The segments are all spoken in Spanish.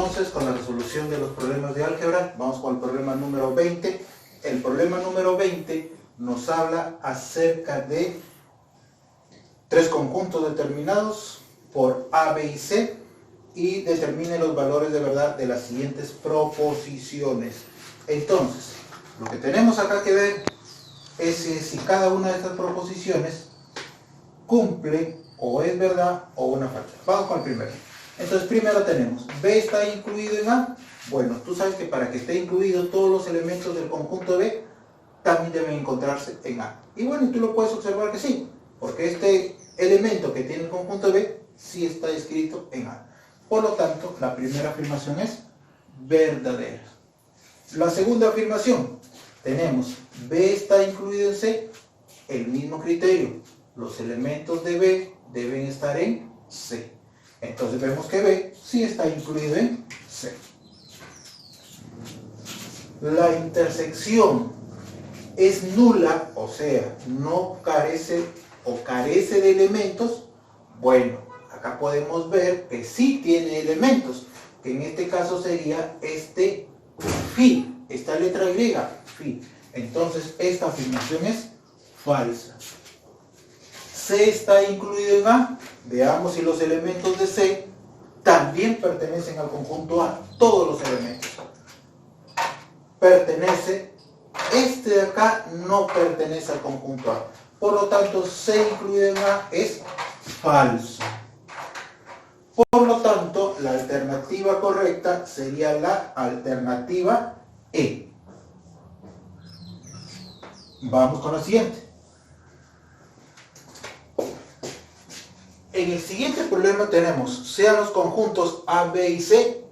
entonces con la resolución de los problemas de álgebra. Vamos con el problema número 20. El problema número 20 nos habla acerca de tres conjuntos determinados por A, B y C y determine los valores de verdad de las siguientes proposiciones. Entonces, lo que tenemos acá que ver es si cada una de estas proposiciones cumple o es verdad o una falta. Vamos con el primero. Entonces, primero tenemos, B está incluido en A. Bueno, tú sabes que para que esté incluido todos los elementos del conjunto B también deben encontrarse en A. Y bueno, tú lo puedes observar que sí, porque este elemento que tiene el conjunto B sí está escrito en A. Por lo tanto, la primera afirmación es verdadera. La segunda afirmación, tenemos B está incluido en C, el mismo criterio. Los elementos de B deben estar en C. Entonces vemos que B sí está incluido en C. La intersección es nula, o sea, no carece o carece de elementos. Bueno, acá podemos ver que sí tiene elementos, que en este caso sería este phi, esta letra Y, phi. Entonces esta afirmación es falsa. C está incluido en A. Veamos si los elementos de C también pertenecen al conjunto A. Todos los elementos. Pertenece. Este de acá no pertenece al conjunto A. Por lo tanto, C incluido en A es falso. Por lo tanto, la alternativa correcta sería la alternativa E. Vamos con la siguiente. En el siguiente problema tenemos, sean los conjuntos A, B y C,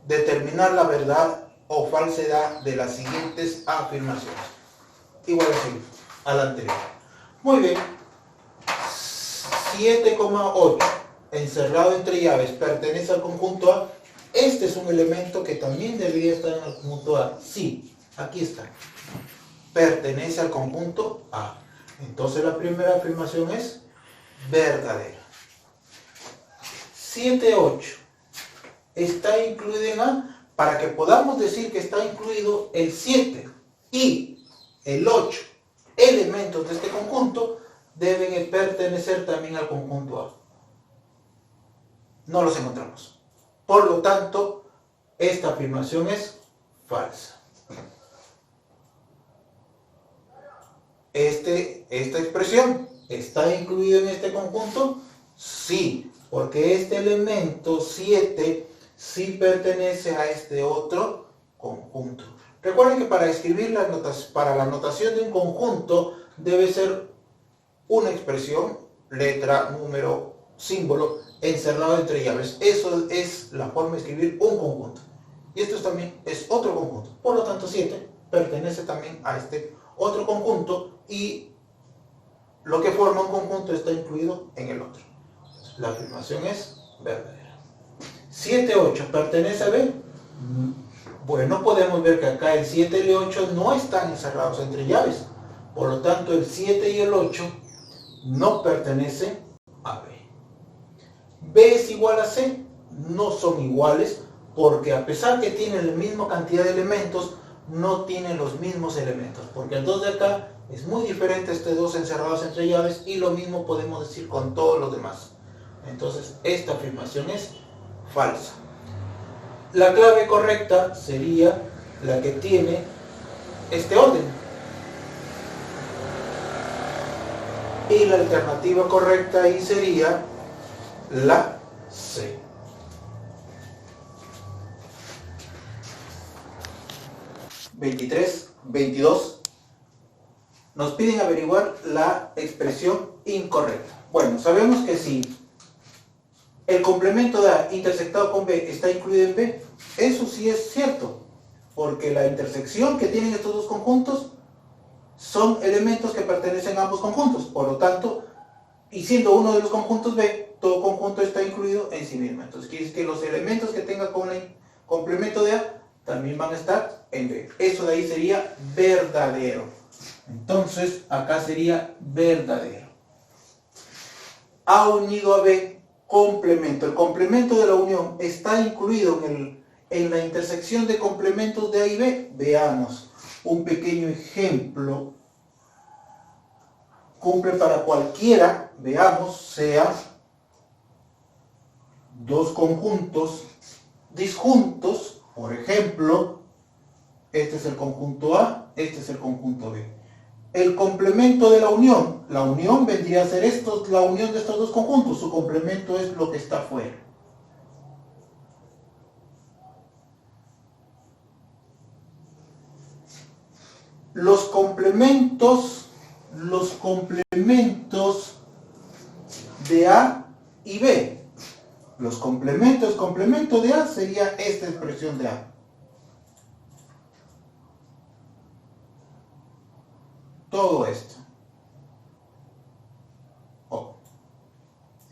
determinar la verdad o falsedad de las siguientes afirmaciones. Igual así, a la anterior. Muy bien. 7,8 encerrado entre llaves pertenece al conjunto A. Este es un elemento que también debería estar en el conjunto A. Sí, aquí está. Pertenece al conjunto A. Entonces la primera afirmación es verdadera. 7,8 está incluido en A. Para que podamos decir que está incluido el 7 y el 8 elementos de este conjunto deben pertenecer también al conjunto A. No los encontramos. Por lo tanto, esta afirmación es falsa. Esta expresión, ¿está incluido en este conjunto? Sí, porque este elemento 7 sí pertenece a este otro conjunto. Recuerden que para escribir para la notación de un conjunto debe ser una expresión, letra, número, símbolo, encerrado entre llaves. Eso es la forma de escribir un conjunto. Y esto también es otro conjunto. Por lo tanto, 7 pertenece también a este otro conjunto y lo que forma un conjunto está incluido en el otro. La afirmación es verdadera. 7,8 pertenece a B. Bueno, podemos ver que acá el 7 y el 8 no están encerrados entre llaves. Por lo tanto, el 7 y el 8 no pertenecen a B. B es igual a C. No son iguales porque a pesar que tienen la misma cantidad de elementos, no tienen los mismos elementos. Porque el 2 de acá es muy diferente a este 2 encerrados entre llaves y lo mismo podemos decir con todos los demás. Entonces, esta afirmación es falsa. La clave correcta sería la que tiene este orden. Y la alternativa correcta ahí sería la C. (23, 22) nos piden averiguar la expresión incorrecta. Bueno, sabemos que si el complemento de A intersectado con B está incluido en B, eso sí es cierto, porque la intersección que tienen estos dos conjuntos son elementos que pertenecen a ambos conjuntos. Por lo tanto, y siendo uno de los conjuntos B, todo conjunto está incluido en sí mismo. Entonces quiere decir que los elementos que tenga con el complemento de A también van a estar en B. Eso de ahí sería verdadero. Entonces acá sería verdadero. A unido a B complemento. El complemento de la unión está incluido en la intersección de complementos de A y B. Veamos un pequeño ejemplo. Cumple para cualquiera, veamos, sea dos conjuntos disjuntos. Por ejemplo, este es el conjunto A, este es el conjunto B. El complemento de la unión vendría a ser la unión de estos dos conjuntos. Su complemento es lo que está afuera. Los complementos de A y B. El complemento de A sería esta expresión de A. Todo esto.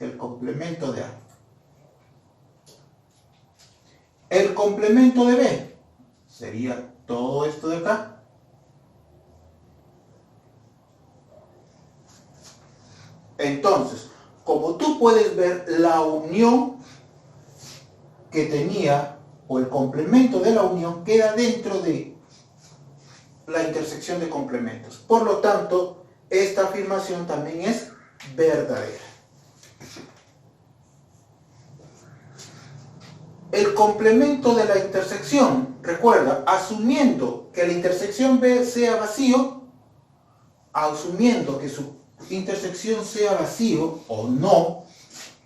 El complemento de A. El complemento de B sería todo esto de acá. Entonces, como tú puedes ver, la unión que tenía, o el complemento de la unión, queda dentro de la intersección de complementos. Por lo tanto, esta afirmación también es verdadera. El complemento de la intersección, recuerda, asumiendo que la intersección B sea vacío, asumiendo que su intersección sea vacío o no,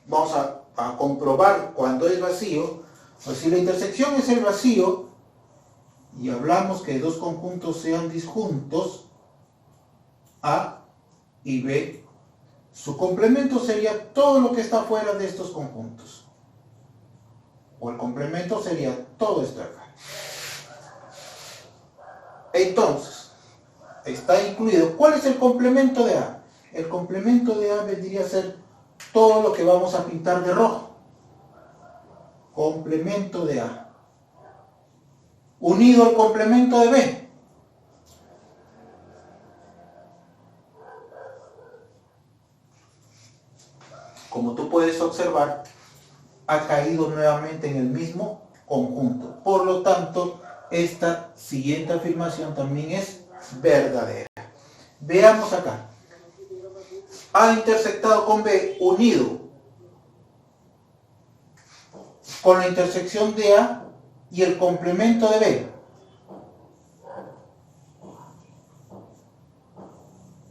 vamos a comprobar cuando es vacío. Pues si la intersección es el vacío y hablamos que dos conjuntos sean disjuntos, A y B, su complemento sería todo lo que está fuera de estos conjuntos, o el complemento sería todo esto acá. Entonces, está incluido. ¿Cuál es el complemento de A? El complemento de A vendría a ser todo lo que vamos a pintar de rojo. Complemento de A. Unido al complemento de B. Como tú puedes observar, ha caído nuevamente en el mismo conjunto. Por lo tanto, esta siguiente afirmación también es verdadera. Veamos acá. A intersectado con B unido con la intersección de A y el complemento de B.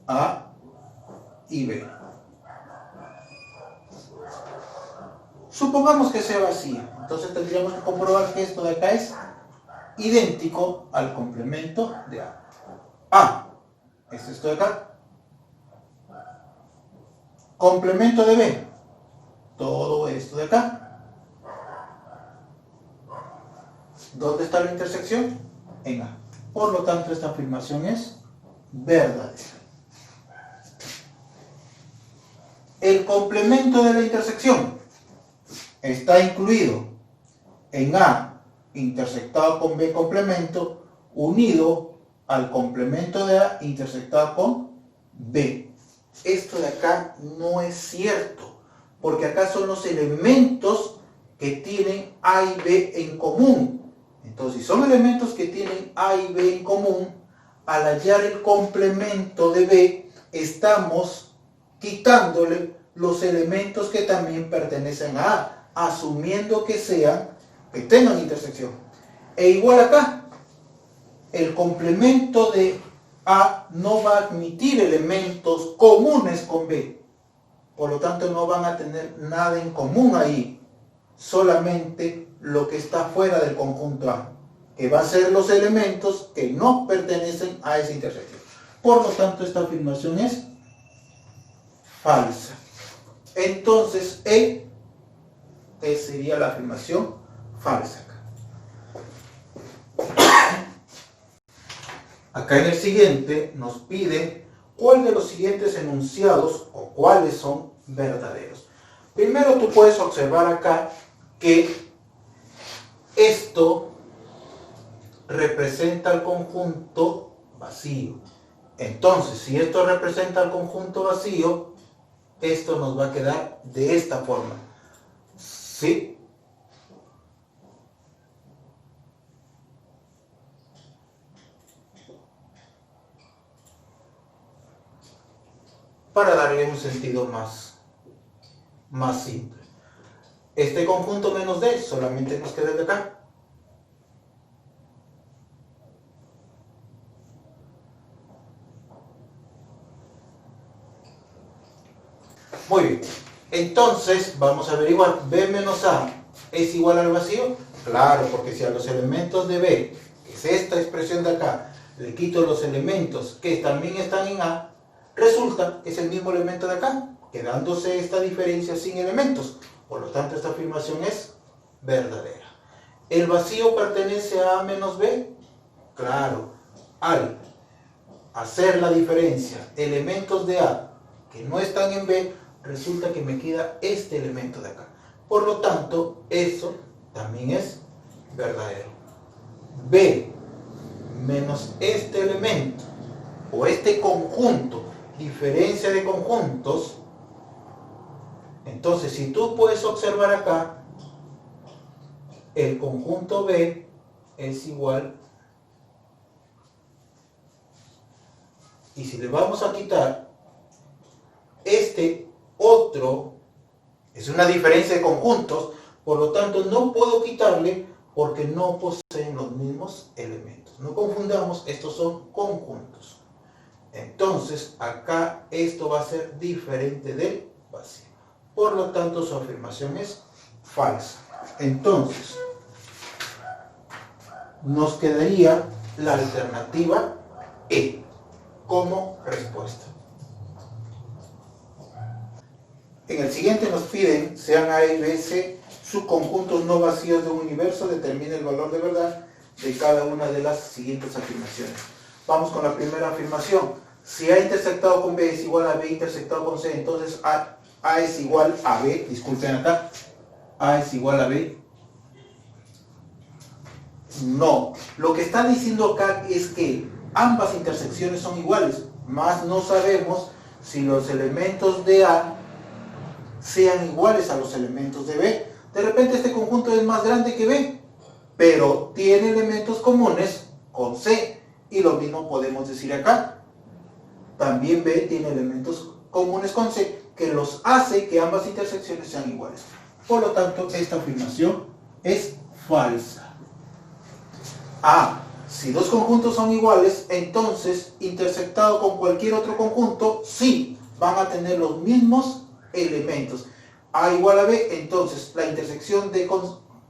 A y B. Supongamos que sea vacía. Entonces tendríamos que comprobar que esto de acá es idéntico al complemento de A. A es esto de acá. Complemento de B, todo esto de acá. ¿Dónde está la intersección? En A. Por lo tanto, esta afirmación es verdadera. El complemento de la intersección está incluido en A intersectado con B complemento, unido al complemento de A intersectado con B. Esto de acá no es cierto, porque acá son los elementos que tienen A y B en común. Entonces, si son elementos que tienen A y B en común, al hallar el complemento de B, estamos quitándole los elementos que también pertenecen a A, asumiendo que tengan intersección. E igual acá, el complemento de A no va a admitir elementos comunes con B. Por lo tanto, no van a tener nada en común ahí. Solamente lo que está fuera del conjunto A, que va a ser los elementos que no pertenecen a esa intersección. Por lo tanto, esta afirmación es falsa. Entonces, sería la afirmación falsa. Acá en el siguiente nos pide cuál de los siguientes enunciados o cuáles son verdaderos. Primero tú puedes observar acá que esto representa el conjunto vacío. Entonces, si esto representa el conjunto vacío, esto nos va a quedar de esta forma. ¿Sí? Para darle un sentido más simple. Este conjunto menos D solamente nos queda el de acá. Muy bien. Entonces, vamos a averiguar, B menos A es igual al vacío. Claro, porque si a los elementos de B, que es esta expresión de acá, le quito los elementos que también están en A, resulta que es el mismo elemento de acá, quedándose esta diferencia sin elementos. Por lo tanto, esta afirmación es verdadera. ¿El vacío pertenece a A menos B? Claro. Al hacer la diferencia, elementos de A que no están en B, resulta que me queda este elemento de acá. Por lo tanto, eso también es verdadero. B menos este elemento o este conjunto, diferencia de conjuntos. Entonces, si tú puedes observar acá, el conjunto B es igual, y si le vamos a quitar este otro, es una diferencia de conjuntos, por lo tanto no puedo quitarle porque no poseen los mismos elementos. No confundamos, estos son conjuntos. Entonces acá esto va a ser diferente del vacío. Por lo tanto su afirmación es falsa. Entonces nos quedaría la alternativa E como respuesta. En el siguiente nos piden, sean A y B, C, subconjuntos no vacíos de un universo, determine el valor de verdad de cada una de las siguientes afirmaciones. Vamos con la primera afirmación. Si A intersectado con B es igual a B intersectado con C, entonces A es igual a B, disculpen acá, A es igual a B. No, lo que está diciendo acá es que ambas intersecciones son iguales, mas no sabemos si los elementos de A sean iguales a los elementos de B. De repente este conjunto es más grande que B, pero tiene elementos comunes con C, y lo mismo podemos decir acá. También B tiene elementos comunes con C, que los hace que ambas intersecciones sean iguales. Por lo tanto, esta afirmación es falsa. Si dos conjuntos son iguales, entonces intersectado con cualquier otro conjunto, sí, van a tener los mismos elementos. A igual a B, entonces la intersección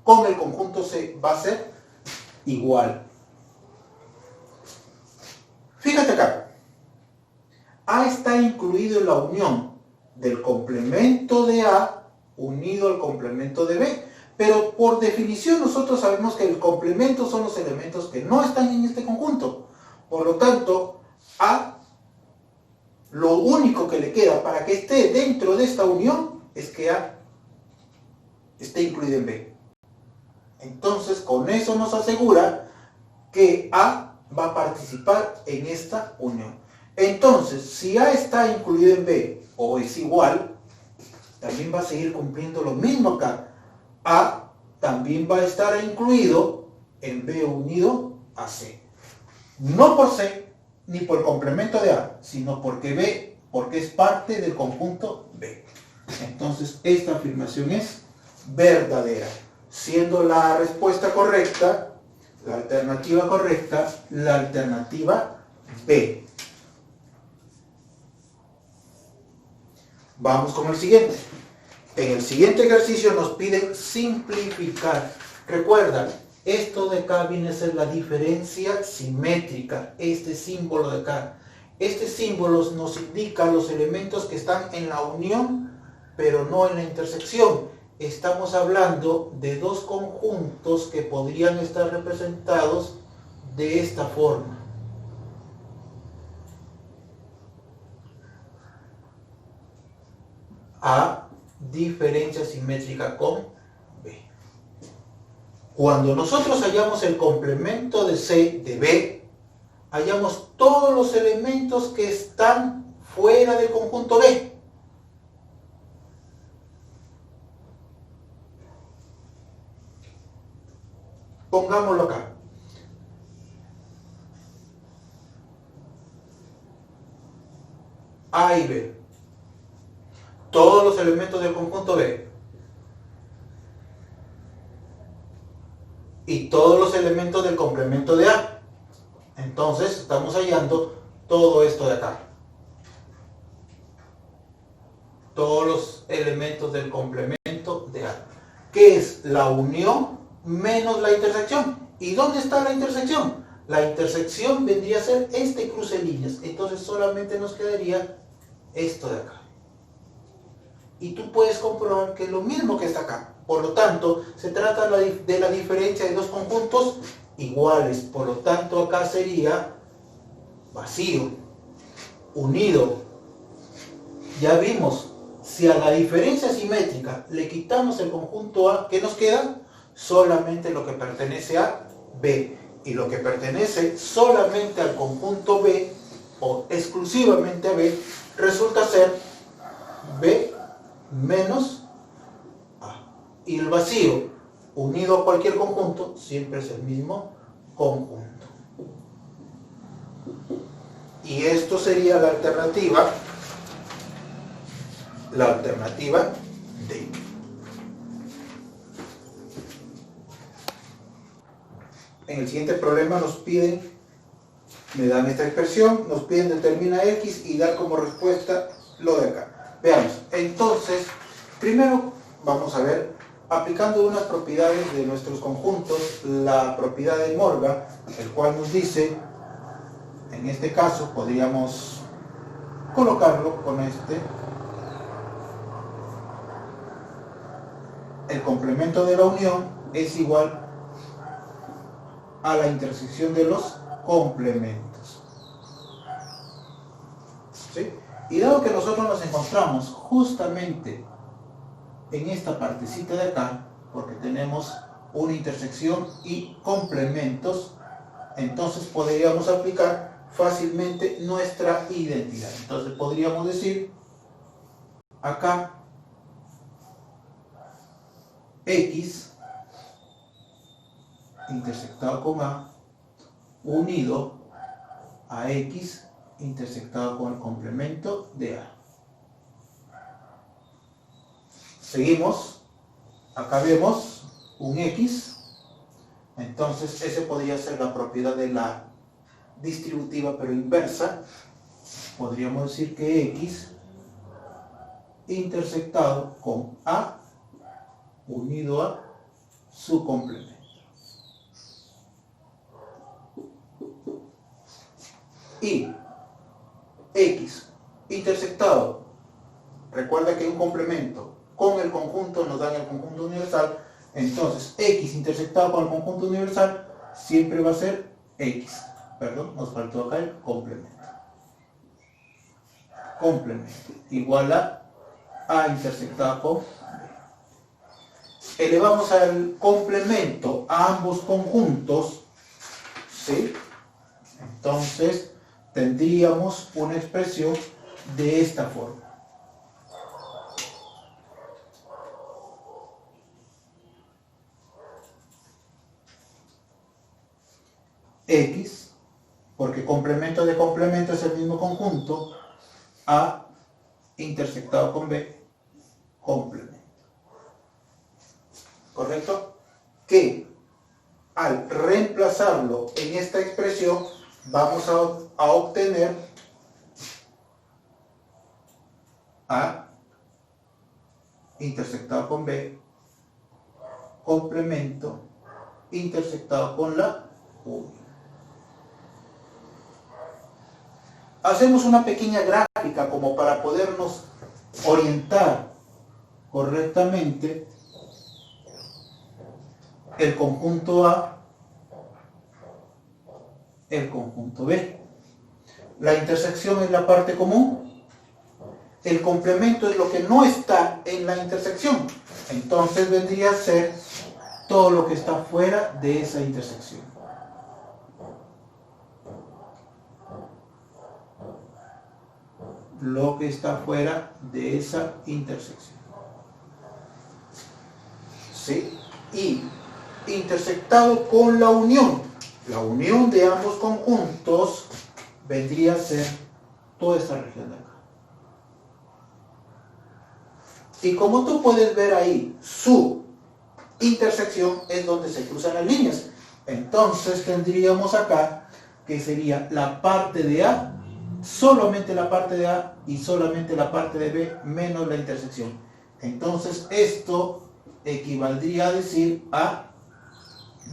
con el conjunto C va a ser igual. Fíjate acá. A está incluido en la unión del complemento de A unido al complemento de B. Pero por definición nosotros sabemos que el complemento son los elementos que no están en este conjunto. Por lo tanto, A, lo único que le queda para que esté dentro de esta unión es que A esté incluido en B. Entonces, con eso nos asegura que A va a participar en esta unión. Entonces, si A está incluido en B o es igual, también va a seguir cumpliendo lo mismo acá. A también va a estar incluido en B unido a C. No por C, ni por el complemento de A, sino porque es parte del conjunto B. Entonces, esta afirmación es verdadera, siendo la respuesta correcta, la alternativa correcta, la alternativa B. Vamos con el siguiente. En el siguiente ejercicio nos piden simplificar. Recuerda, esto de acá viene a ser la diferencia simétrica, este símbolo de acá. Este símbolo nos indica los elementos que están en la unión, pero no en la intersección. Estamos hablando de dos conjuntos que podrían estar representados de esta forma. A diferencia simétrica con B. Cuando nosotros hallamos el complemento de C de B, hallamos todos los elementos que están fuera del conjunto B. Pongámoslo acá. A y B. Todos los elementos del conjunto B. Y todos los elementos del complemento de A. Entonces estamos hallando todo esto de acá. Todos los elementos del complemento de A. ¿Qué es? La unión menos la intersección. ¿Y dónde está la intersección? La intersección vendría a ser este cruce de líneas. Entonces solamente nos quedaría esto de acá. Y tú puedes comprobar que es lo mismo que está acá. Por lo tanto, se trata de la diferencia de dos conjuntos iguales. Por lo tanto, acá sería vacío, unido. Ya vimos, si a la diferencia simétrica le quitamos el conjunto A, ¿qué nos queda? Solamente lo que pertenece a B. Y lo que pertenece solamente al conjunto B, o exclusivamente a B, resulta ser B menos A. Y el vacío, unido a cualquier conjunto, siempre es el mismo conjunto. Y esto sería la alternativa D. En el siguiente problema nos piden, me dan esta expresión, nos piden determina X y dar como respuesta lo de acá. Veamos, entonces, primero vamos a ver, aplicando unas propiedades de nuestros conjuntos, la propiedad de Morgan, el cual nos dice, en este caso podríamos colocarlo con este, el complemento de la unión es igual a la intersección de los complementos. ¿Sí? Y dado que nosotros nos encontramos justamente en esta partecita de acá, porque tenemos una intersección y complementos, entonces podríamos aplicar fácilmente nuestra identidad. Entonces podríamos decir acá X intersectado con A unido a X intersectado con el complemento de A. Seguimos, acá vemos un X, entonces ese podría ser la propiedad de la distributiva pero inversa. Podríamos decir que X intersectado con A unido a su complemento. Y X intersectado, recuerda que un complemento con el conjunto nos da el conjunto universal, entonces X intersectado con el conjunto universal siempre va a ser X. Perdón, nos faltó acá el complemento. Complemento igual a intersectado con B. Elevamos al complemento a ambos conjuntos, ¿sí? Entonces tendríamos una expresión de esta forma. X, porque complemento de complemento es el mismo conjunto, A intersectado con B, complemento. ¿Correcto? Que al reemplazarlo en esta expresión vamos a obtener A intersectado con B, complemento intersectado con la unión. Hacemos una pequeña gráfica como para podernos orientar correctamente el conjunto A, el conjunto B. La intersección es la parte común, el complemento es lo que no está en la intersección. Entonces vendría a ser todo lo que está fuera de esa intersección. Lo que está fuera de esa intersección. ¿Sí? Y intersectado con la unión. La unión de ambos conjuntos vendría a ser toda esta región de acá. Y como tú puedes ver ahí, su intersección es donde se cruzan las líneas. Entonces tendríamos acá que sería la parte de A, solamente la parte de A y solamente la parte de B menos la intersección. Entonces esto equivaldría a decir a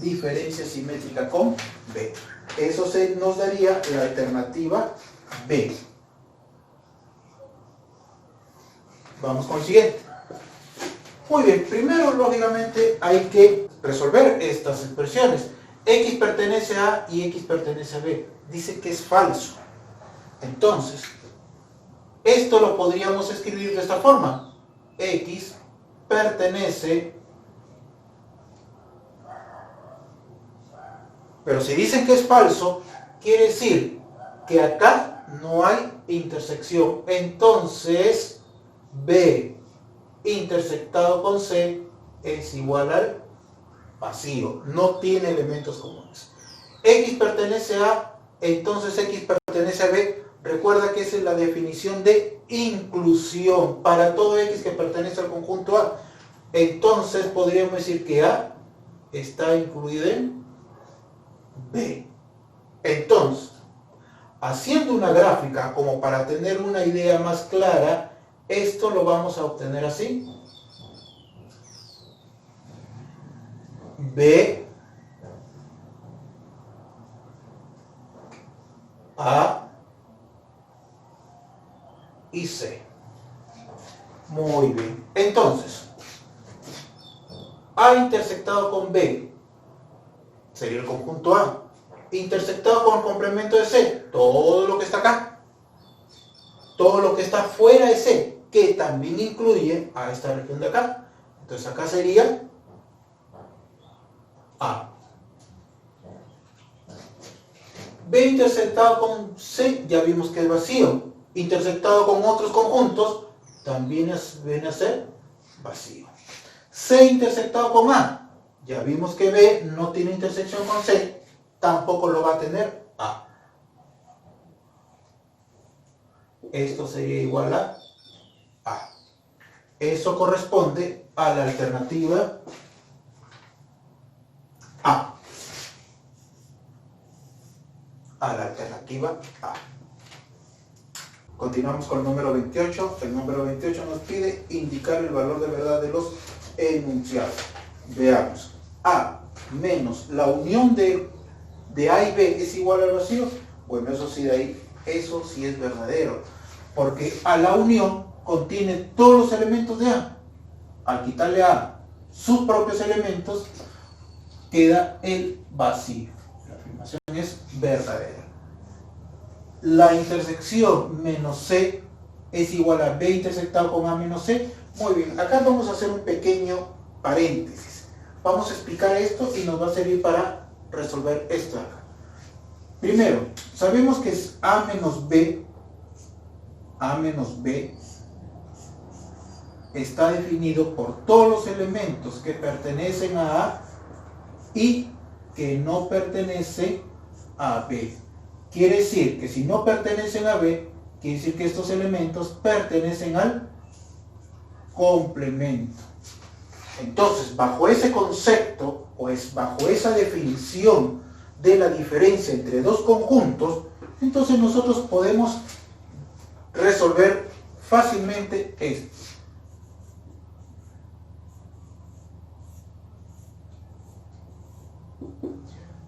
diferencia simétrica con B. Eso nos daría la alternativa B. Vamos con el siguiente. Muy bien, primero lógicamente hay que resolver estas expresiones. X pertenece a A y X pertenece a B. Dice que es falso. Entonces, esto lo podríamos escribir de esta forma. X pertenece... Pero si dicen que es falso, quiere decir que acá no hay intersección. Entonces, B intersectado con C es igual al vacío. No tiene elementos comunes. X pertenece a, entonces X pertenece a B. Recuerda que esa es la definición de inclusión para todo X que pertenece al conjunto A. Entonces podríamos decir que A está incluido en B. Entonces, haciendo una gráfica como para tener una idea más clara, esto lo vamos a obtener así. B, A y C. Muy bien. Entonces, A intersectado con B sería el conjunto A. Intersectado con el complemento de C, todo lo que está acá. Todo lo que está fuera de C, que también incluye a esta región de acá. Entonces acá sería A. B intersectado con C, ya vimos que es vacío. Intersectado con otros conjuntos, también viene a ser vacío. C intersectado con A, ya vimos que B no tiene intersección con C, tampoco lo va a tener A. Esto sería igual a A. Eso corresponde a la alternativa A. A la alternativa A. Continuamos con el número 28. El número 28 nos pide indicar el valor de verdad de los enunciados. Veamos. A menos la unión de A y B es igual al vacío. Bueno, eso sí, de ahí, eso sí es verdadero. Porque a la unión contiene todos los elementos de A. Al quitarle a A sus propios elementos, queda el vacío. La afirmación es verdadera. La intersección menos C es igual a B intersectado con A menos C. Muy bien, acá vamos a hacer un pequeño paréntesis. Vamos a explicar esto y nos va a servir para resolver esto acá. Primero, sabemos que es A menos B está definido por todos los elementos que pertenecen a A y que no pertenecen a B. Quiere decir que si no pertenecen a B, quiere decir que estos elementos pertenecen al complemento. Entonces, bajo ese concepto, pues bajo esa definición de la diferencia entre dos conjuntos, entonces nosotros podemos resolver fácilmente esto.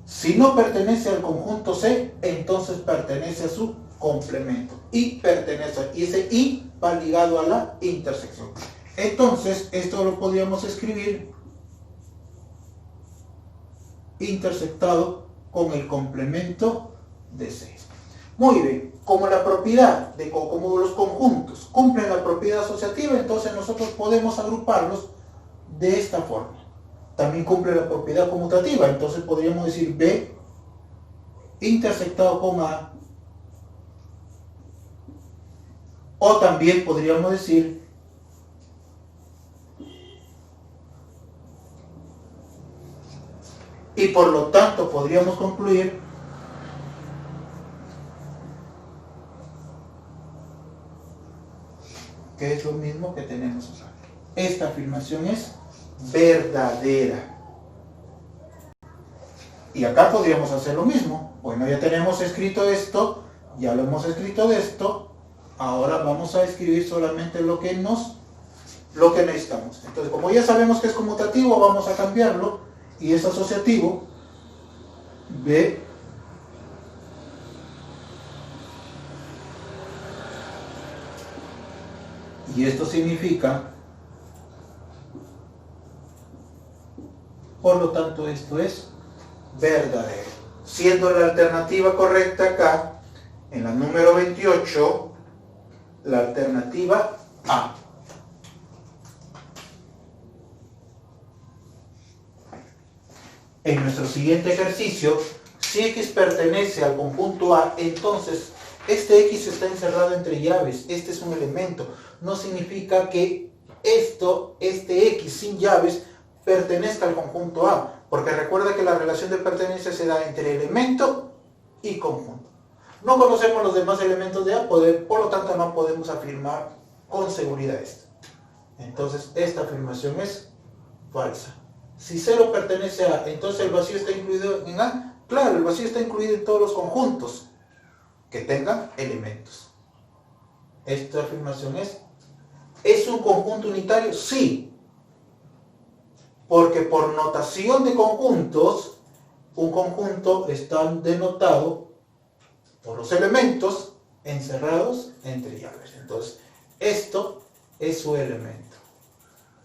Si no pertenece al conjunto C, entonces pertenece a su complemento. Y pertenece, y ese y va ligado a la intersección. Entonces, esto lo podríamos escribir intersectado con el complemento de C. Muy bien, como la propiedad de como los conjuntos cumplen la propiedad asociativa, entonces nosotros podemos agruparlos de esta forma. También cumple la propiedad conmutativa, entonces podríamos decir B intersectado con A, o también podríamos decir Y por lo tanto podríamos concluir que es lo mismo que tenemos acá. Esta afirmación es verdadera. Y acá podríamos hacer lo mismo. Bueno, ya tenemos escrito esto, ya lo hemos escrito de esto, ahora vamos a escribir solamente lo que necesitamos. Entonces, como ya sabemos que es conmutativo, vamos a cambiarlo y es asociativo. B y esto significa, por lo tanto, esto es verdadero. Siendo la alternativa correcta acá, en la número 28, la alternativa A. En nuestro siguiente ejercicio, si X pertenece al conjunto A, entonces este X está encerrado entre llaves. Este es un elemento. No significa que este X sin llaves pertenezca al conjunto A, porque recuerda que la relación de pertenencia se da entre elemento y conjunto. No conocemos los demás elementos de A, por lo tanto no podemos afirmar con seguridad esto. Entonces esta afirmación es falsa. Si 0 pertenece a A, entonces el vacío está incluido en A. Claro, el vacío está incluido en todos los conjuntos que tengan elementos. Esta afirmación ¿es un conjunto unitario? Sí. Porque por notación de conjuntos, un conjunto está denotado por los elementos encerrados entre llaves. Entonces, esto es su elemento,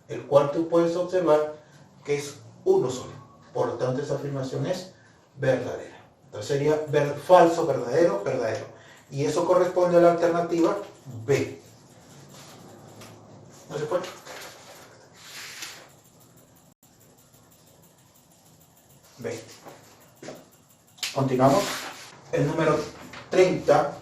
el cual tú puedes observar que es uno solo. Por lo tanto, esa afirmación es verdadera. Entonces sería falso, verdadero, verdadero. Y eso corresponde a la alternativa B. ¿No se puede? B. Continuamos. El número 30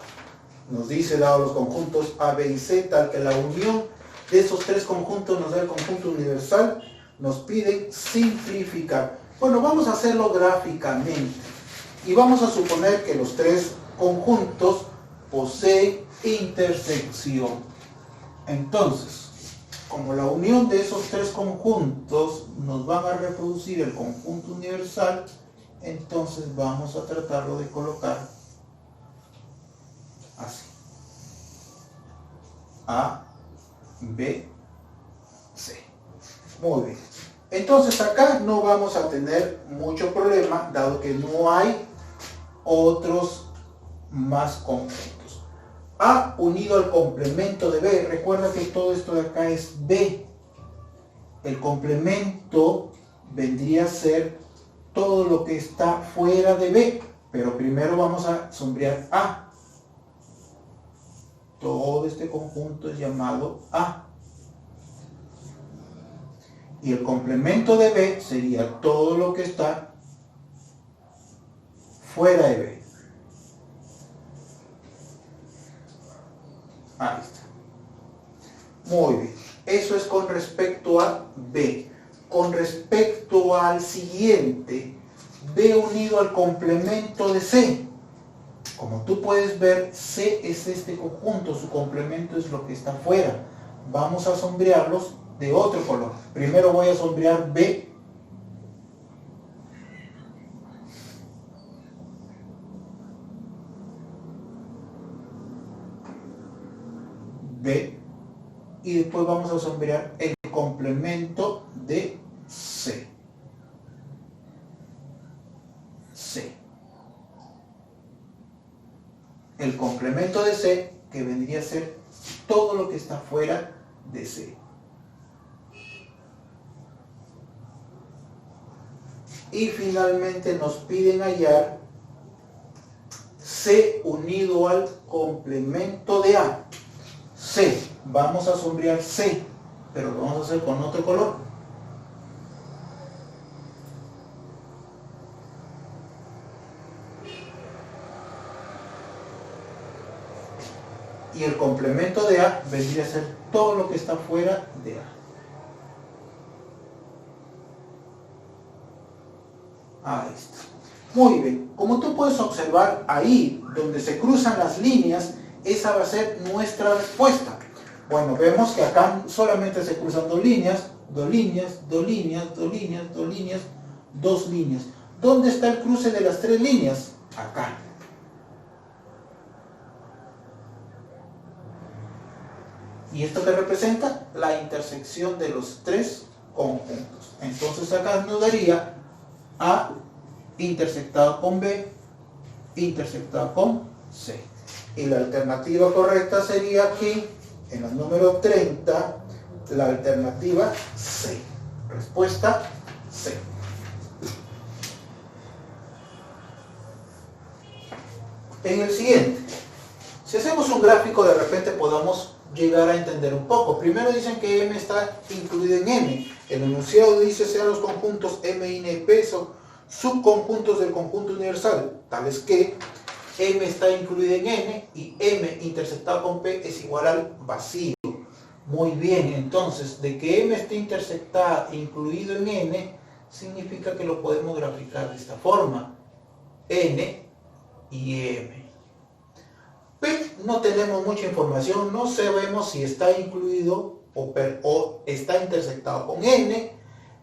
nos dice, dado los conjuntos A, B y C, tal que la unión de esos tres conjuntos nos da el conjunto universal, nos piden simplificar. Bueno, vamos a hacerlo gráficamente. Y vamos a suponer que los tres conjuntos poseen intersección. Entonces, como la unión de esos tres conjuntos nos van a reproducir el conjunto universal, entonces vamos a tratarlo de colocar así. A, B, C. Muy bien. Entonces acá no vamos a tener mucho problema, dado que no hay otros más conjuntos. A unido al complemento de B. Recuerda que todo esto de acá es B. El complemento vendría a ser todo lo que está fuera de B. Pero primero vamos a sombrear A. Todo este conjunto es llamado A. Y el complemento de B sería todo lo que está fuera de B. Ahí está. Muy bien. Eso es con respecto a B. Con respecto al siguiente, B unido al complemento de C. Como tú puedes ver, C es este conjunto, su complemento es lo que está fuera. Vamos a sombrearlos de otro color. Primero voy a sombrear B. B. Y después vamos a sombrear el complemento de C. C. El complemento de C, que vendría a ser todo lo que está fuera de C. Y finalmente nos piden hallar C unido al complemento de A. C, vamos a sombrear C, pero lo vamos a hacer con otro color. Y el complemento de A vendría a ser todo lo que está fuera de A. Ahí está. Muy bien, como tú puedes observar ahí donde se cruzan las líneas, esa va a ser nuestra respuesta. Bueno, vemos que acá solamente se cruzan dos líneas, dos líneas, dos líneas, dos líneas, dos líneas, dos líneas. ¿Dónde está el cruce de las tres líneas? Acá. ¿Y esto qué representa? La intersección de los tres conjuntos. Entonces acá nos daría A intersectado con B, intersectado con C. Y la alternativa correcta sería aquí, en el número 30, la alternativa C. Respuesta C. En el siguiente, si hacemos un gráfico, de repente podamos llegar a entender un poco. Primero dicen que M está incluido en M. El enunciado dice sean los conjuntos M, N y P son subconjuntos del conjunto universal, tales que M está incluido en N y M intersectado con P es igual al vacío. Muy bien, entonces, de que M esté intersectado incluido en N, significa que lo podemos graficar de esta forma. N y M. P no tenemos mucha información, no sabemos si está incluido o está intersectado con N,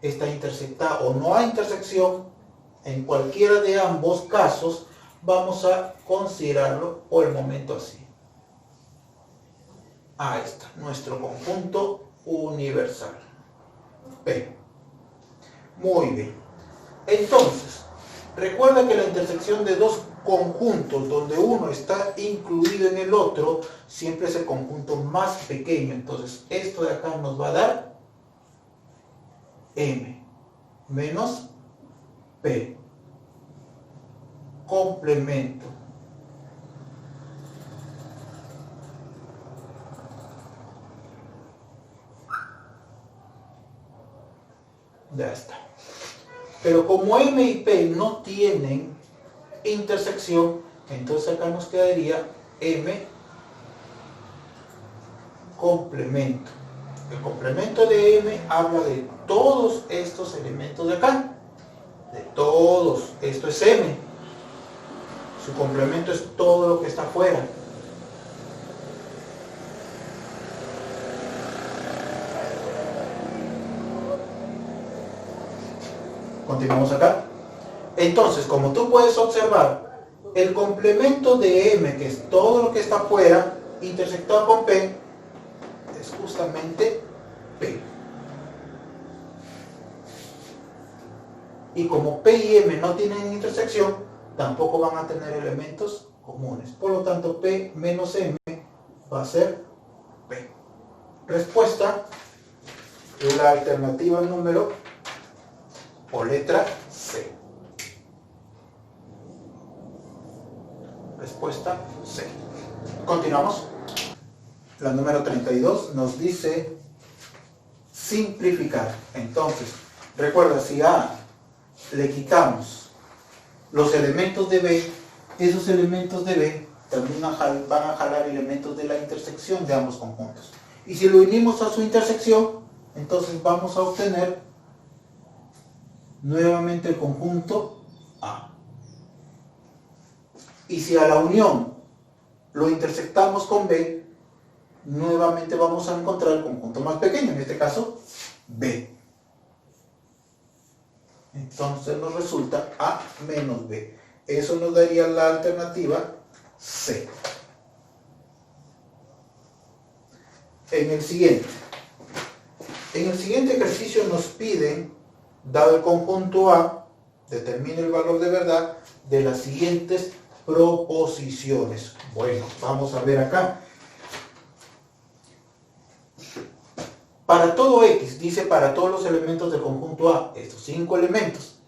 está intersectado o no hay intersección. En cualquiera de ambos casos vamos a considerarlo por el momento así. Ahí está, nuestro conjunto universal. P. Muy bien. Entonces, recuerda que la intersección de dos conjuntos donde uno está incluido en el otro siempre es el conjunto más pequeño. Entonces, esto de acá nos va a dar M menos P. Complemento. Ya está. Pero como M y P no tienen intersección, entonces acá nos quedaría M complemento. El complemento de M habla de todos estos elementos de acá. De todos. Esto es M. Su complemento es todo lo que está afuera. Continuamos acá. Entonces, como tú puedes observar, el complemento de M, que es todo lo que está afuera, intersectado con P, es justamente P. Y como P y M no tienen intersección, tampoco van a tener elementos comunes. Por lo tanto, P menos M va a ser P. Respuesta, la alternativa número o letra C. Respuesta C. Continuamos. La número 32 nos dice simplificar. Entonces, recuerda, si a le quitamos los elementos de B, esos elementos de B también van a jalar elementos de la intersección de ambos conjuntos. Y si lo unimos a su intersección, entonces vamos a obtener nuevamente el conjunto A. Y si a la unión lo intersectamos con B, nuevamente vamos a encontrar el conjunto más pequeño, en este caso B. Entonces nos resulta A menos B. Eso nos daría la alternativa C. En el siguiente ejercicio nos piden, dado el conjunto A, determine el valor de verdad de las siguientes proposiciones. Bueno, vamos a ver acá. Para todo X, dice para todos los elementos del conjunto A, estos 5 elementos.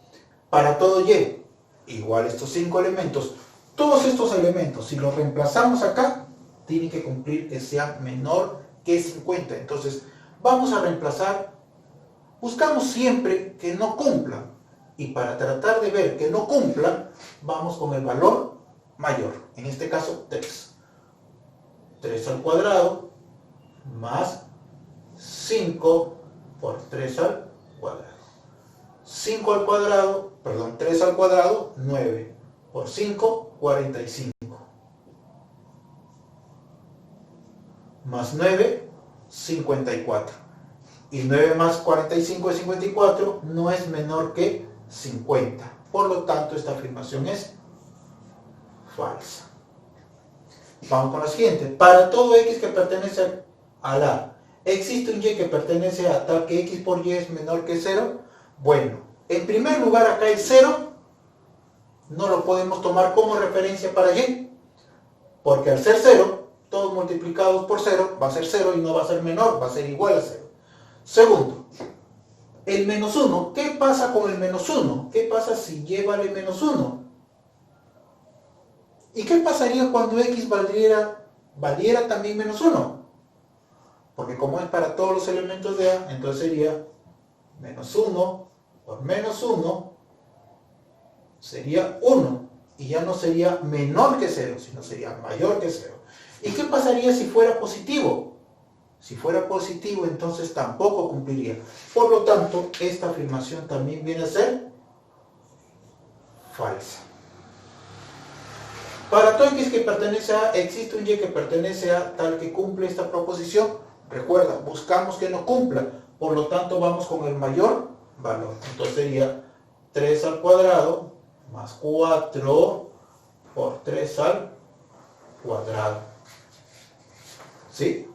Para todo Y, igual estos 5 elementos. Todos estos elementos, si los reemplazamos acá, tienen que cumplir que sea menor que 50. Entonces, vamos a reemplazar, buscamos siempre que no cumplan. Y para tratar de ver que no cumplan, vamos con el valor mayor. En este caso, 3. 3 al cuadrado más 5 por 3 al cuadrado. 5 al cuadrado 3 al cuadrado, 9. Por 5, 45. Más 9, 54. Y 9 más 45 es 54, no es menor que 50. Por lo tanto, esta afirmación es falsa. Vamos con la siguiente. Para todo x que pertenece a la, ¿existe un y que pertenece a tal que x por y es menor que 0? Bueno, en primer lugar acá el 0 no lo podemos tomar como referencia para y, porque al ser 0, todos multiplicados por 0 va a ser 0 y no va a ser menor, va a ser igual a 0. Segundo, el menos 1, ¿qué pasa con el menos 1? ¿Qué pasa si y vale menos 1? ¿Y qué pasaría cuando x valiera también menos 1? Porque como es para todos los elementos de A, entonces sería menos 1 por menos 1 sería 1. Y ya no sería menor que 0, sino sería mayor que 0. ¿Y qué pasaría si fuera positivo? Si fuera positivo, entonces tampoco cumpliría. Por lo tanto, esta afirmación también viene a ser falsa. Para todo x que pertenece a, ¿existe un y que pertenece a tal que cumple esta proposición? Recuerda, buscamos que no cumpla. Por lo tanto, vamos con el mayor valor. Entonces sería 3 al cuadrado más 4 por 3 al cuadrado. ¿Sí?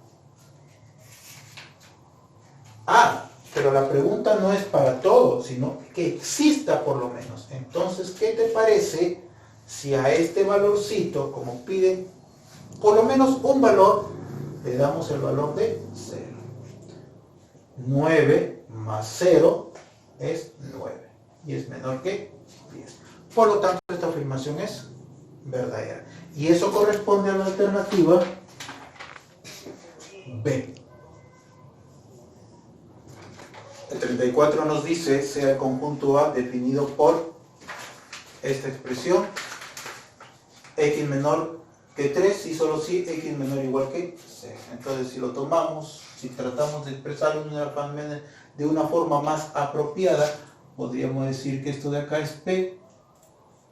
Pero la pregunta no es para todo, sino que exista por lo menos. Entonces, ¿qué te parece si a este valorcito, como piden por lo menos un valor, le damos el valor de 0? 9 más 0 es 9 y es menor que 10. Por lo tanto, esta afirmación es verdadera. Y eso corresponde a la alternativa B. El 34 nos dice, sea el conjunto A definido por esta expresión, x menor que 3 y solo si x menor o igual que 0. Entonces, si lo tomamos, si tratamos de expresarlo de una forma más apropiada, podríamos decir que esto de acá es P,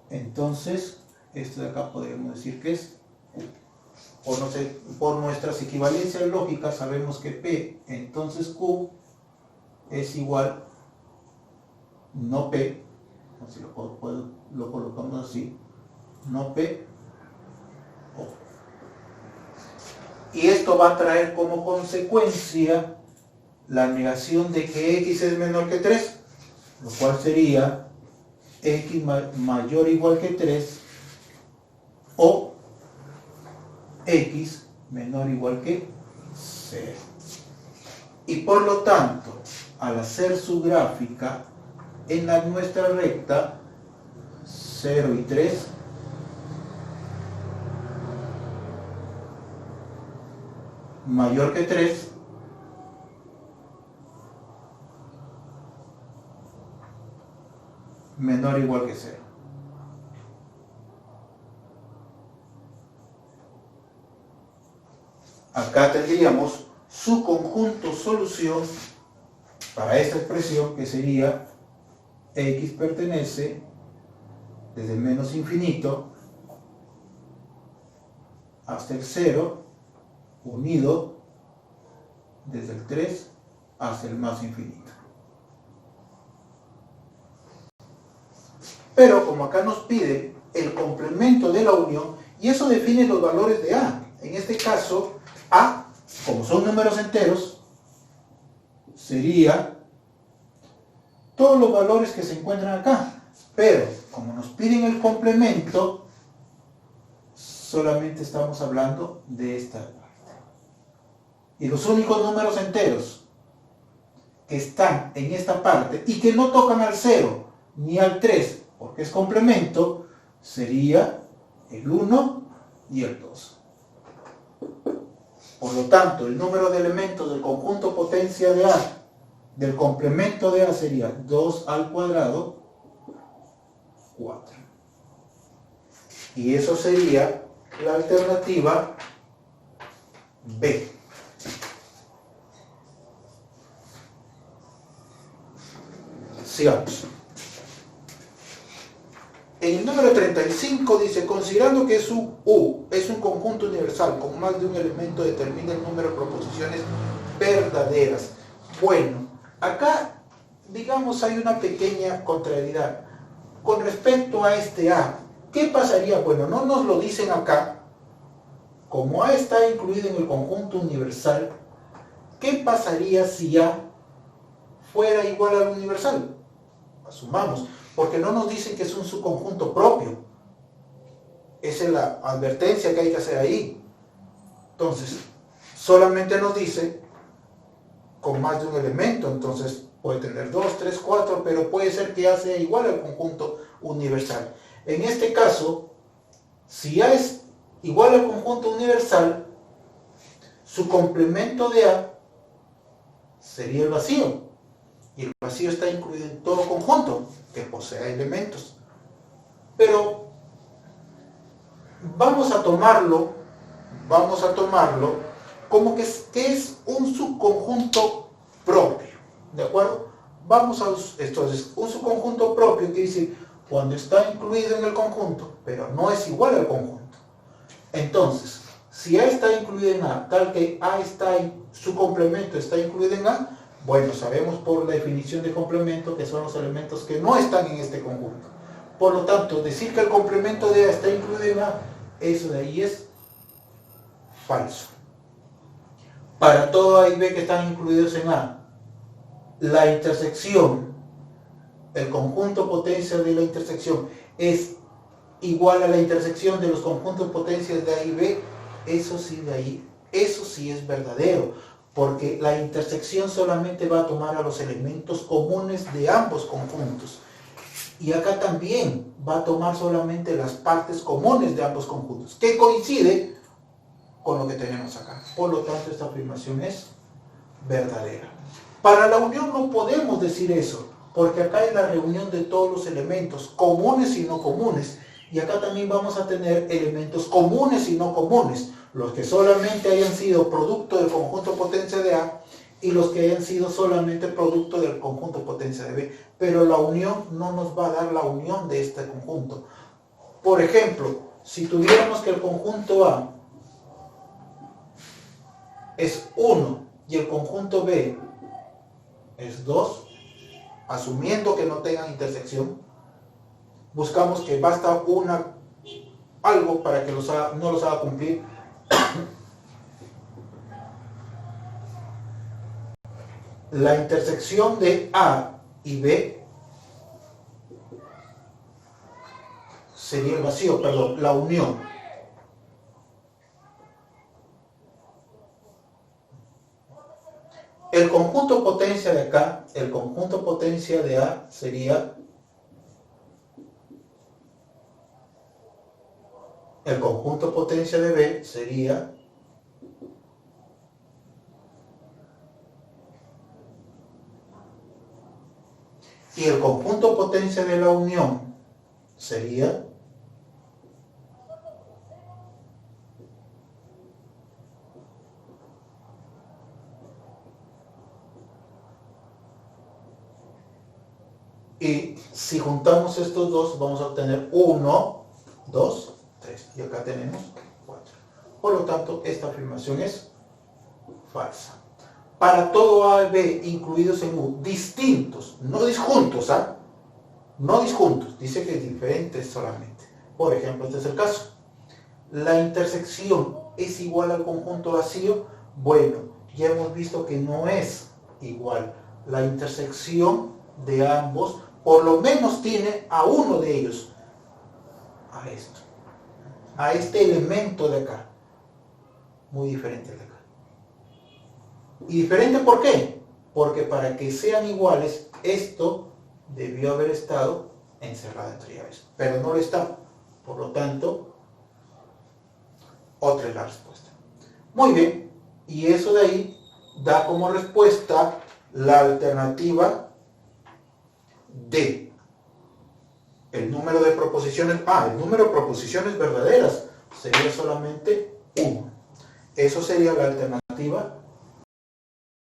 entonces esto de acá podríamos decir que es Q. Por nuestras equivalencias lógicas sabemos que P, entonces Q es igual, no P, así lo colocamos así, no P, O. Y esto va a traer como consecuencia la negación de que x es menor que 3, lo cual sería x mayor o igual que 3 o x menor o igual que 0. Y por lo tanto, al hacer su gráfica, en nuestra recta 0 y 3, mayor que 3, menor o igual que 0. Acá tendríamos su conjunto solución para esta expresión, que sería x pertenece desde menos infinito hasta el 0, unido desde el 3 hasta el más infinito. Pero como acá nos pide el complemento de la unión, y eso define los valores de A. En este caso, A, como son números enteros, sería todos los valores que se encuentran acá. Pero como nos piden el complemento, solamente estamos hablando de esta parte. Y los únicos números enteros que están en esta parte y que no tocan al 0 ni al 3, porque es complemento, sería el 1 y el 2. Por lo tanto, el número de elementos del conjunto potencia de A, del complemento de A, sería 2 al cuadrado, 4. Y eso sería la alternativa B. Sigamos. En el número 35 dice, considerando que su U es un conjunto universal con más de un elemento, determina el número de proposiciones verdaderas. Bueno, acá, digamos, hay una pequeña contrariedad. Con respecto a este A, ¿qué pasaría? Bueno, no nos lo dicen acá. Como A está incluido en el conjunto universal, ¿qué pasaría si A fuera igual al universal? Asumamos, porque no nos dicen que es un subconjunto propio. Esa es la advertencia que hay que hacer ahí. Entonces, solamente nos dice con más de un elemento, entonces puede tener 2, 3, 4, pero puede ser que A sea igual al conjunto universal. En este caso, si A es igual al conjunto universal, su complemento de A sería el vacío. Y el vacío está incluido en todo conjunto que posea elementos. Pero vamos a tomarlo como que es un subconjunto propio. ¿De acuerdo? Entonces, un subconjunto propio quiere decir cuando está incluido en el conjunto, pero no es igual al conjunto. Entonces, si A está incluido en A, tal que su complemento está incluido en A, bueno, sabemos por la definición de complemento que son los elementos que no están en este conjunto. Por lo tanto, decir que el complemento de A está incluido en A, eso de ahí es falso. Para todo A y B que están incluidos en A, la intersección, el conjunto potencia de la intersección es igual a la intersección de los conjuntos potencias de A y B, eso sí es verdadero, porque la intersección solamente va a tomar a los elementos comunes de ambos conjuntos. Y acá también va a tomar solamente las partes comunes de ambos conjuntos, que coincide con lo que tenemos acá. Por lo tanto, esta afirmación es verdadera. Para la unión no podemos decir eso, porque acá hay la reunión de todos los elementos, comunes y no comunes. Y acá también vamos a tener elementos comunes y no comunes, los que solamente hayan sido producto del conjunto potencia de A y los que hayan sido solamente producto del conjunto potencia de B. Pero la unión no nos va a dar la unión de este conjunto. Por ejemplo, si tuviéramos que el conjunto A es 1 y el conjunto B es 2, asumiendo que no tengan intersección, buscamos que basta algo para que no los haga cumplir. La intersección de A y B sería el vacío, perdón, la unión. El conjunto potencia de acá, el conjunto potencia de A sería el conjunto potencia de B sería y el conjunto potencia de la unión sería y si juntamos estos dos vamos a obtener 1, 2, 3 y acá tenemos 4. Por lo tanto, esta afirmación es falsa. Para todo A y B incluidos en U, distintos, no disjuntos, ¿ah? No disjuntos, dice que diferentes solamente. Por ejemplo, este es el caso. La intersección es igual al conjunto vacío. Bueno, ya hemos visto que no es igual. La intersección de ambos por lo menos tiene a uno de ellos, a este elemento de acá, muy diferente de acá. ¿Y diferente por qué? Porque para que sean iguales, esto debió haber estado encerrado entre llaves, pero no lo está. Por lo tanto, otra es la respuesta. Muy bien, y eso de ahí da como respuesta la alternativa D. El número de proposiciones, el número de proposiciones verdaderas sería solamente 1. Eso sería la alternativa